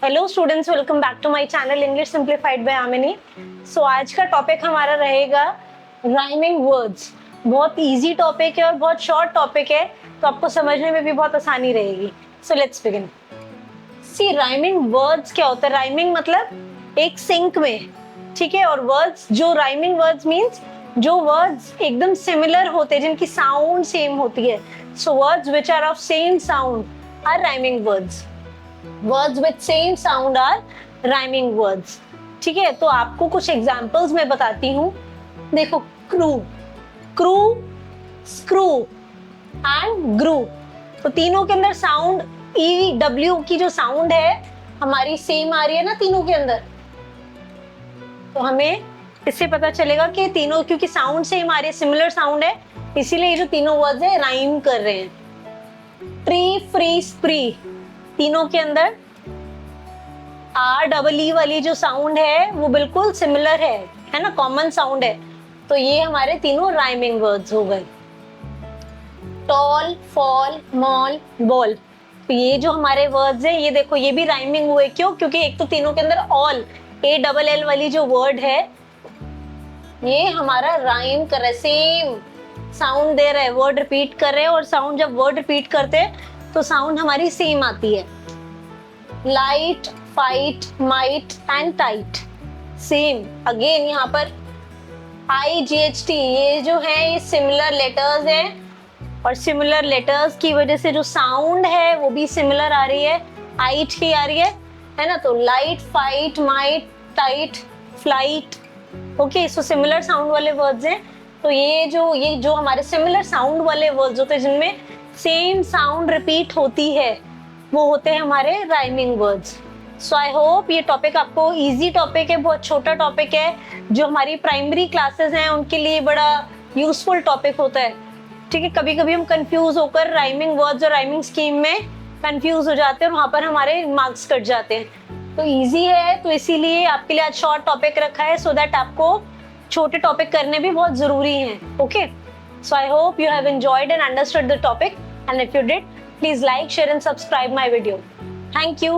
Hello students, welcome back to my channel English simplified by Amini. So आज का topic हमारा रहेगा राइमिंग वर्ड्स। बहुत इजी टॉपिक है और बहुत शॉर्ट टॉपिक है, तो आपको समझने में भी बहुत आसानी रहेगी। So let's begin. See, rhyming words क्या होता है? राइमिंग मतलब एक सिंक में, ठीक है। और वर्ड्स, जो राइमिंग वर्ड्स मीन्स जो वर्ड्स एकदम सिमिलर होते हैं, जिनकी साउंड सेम होती है। So words which are of same sound are rhyming words. Words with same sound are rhyming words, ठीक है। तो आपको कुछ एग्जांपल्स मैं बताती हूँ। देखो, क्रू, क्रू, स्क्रू एंड ग्रू। तो तीनों के अंदर साउंड ई डब्ल्यू की जो साउंड है हमारी सेम आ रही है ना तीनों के अंदर। तो हमें इससे पता चलेगा कि तीनों, क्योंकि साउंड सेम आ रही है, सिमिलर साउंड है, इसीलिए ये जो तीनों वर्ड्स है राइम कर रहे हैं। ट्री, फ्री, स्प्री, तीनों के अंदर आर डबल ई वाली जो साउंड है वो बिल्कुल सिमिलर है ना, कॉमन साउंड है। तो ये हमारे तीनों राइमिंग वर्ड्स हो गए। Tall, fall, mall, ball. तो ये जो हमारे वर्ड्स है, ये देखो, ये भी राइमिंग हुए। क्यों? क्योंकि एक तो तीनों के अंदर ऑल, ए डबल एल वाली जो वर्ड है ये हमारा राइम कर रहा है, सेम साउंड दे रहा है, वर्ड रिपीट कर रहे हैं। और साउंड, जब वर्ड रिपीट करते हैं तो साउंड हमारी सेम आती है। Light, fight, might and tight, same. Again यहाँ पर IGHT, ये जो है ये सिमिलर लेटर्स हैं, और सिमिलर लेटर्स की वजह से जो साउंड है वो भी सिमिलर आ रही है, आइट की आ रही है ना। तो light, fight, might, tight, flight. Okay, so similar sound वाले वर्ड्स हैं। तो ये जो हमारे सिमिलर साउंड वाले वर्ड्स होते हैं, जिनमें सेम साउंड रिपीट होती है, वो होते हैं हमारे rhyming words. So I hope ये टॉपिक आपको इजी टॉपिक है, बहुत छोटा टॉपिक है, जो हमारी प्राइमरी क्लासेस हैं उनके लिए बड़ा यूजफुल टॉपिक होता है, ठीक है। कभी कभी हम कंफ्यूज होकर राइमिंग वर्ड्स और राइमिंग स्कीम में कंफ्यूज हो जाते हैं और वहां पर हमारे मार्क्स कट जाते हैं। तो इजी है, तो इसीलिए आपके लिए आज शॉर्ट टॉपिक रखा है, सो दैट आपको छोटे टॉपिक करने भी बहुत जरूरी हैं। Okay, so I hope you have enjoyed and understood the topic, and if you did, please like, share and subscribe my video. Thank you.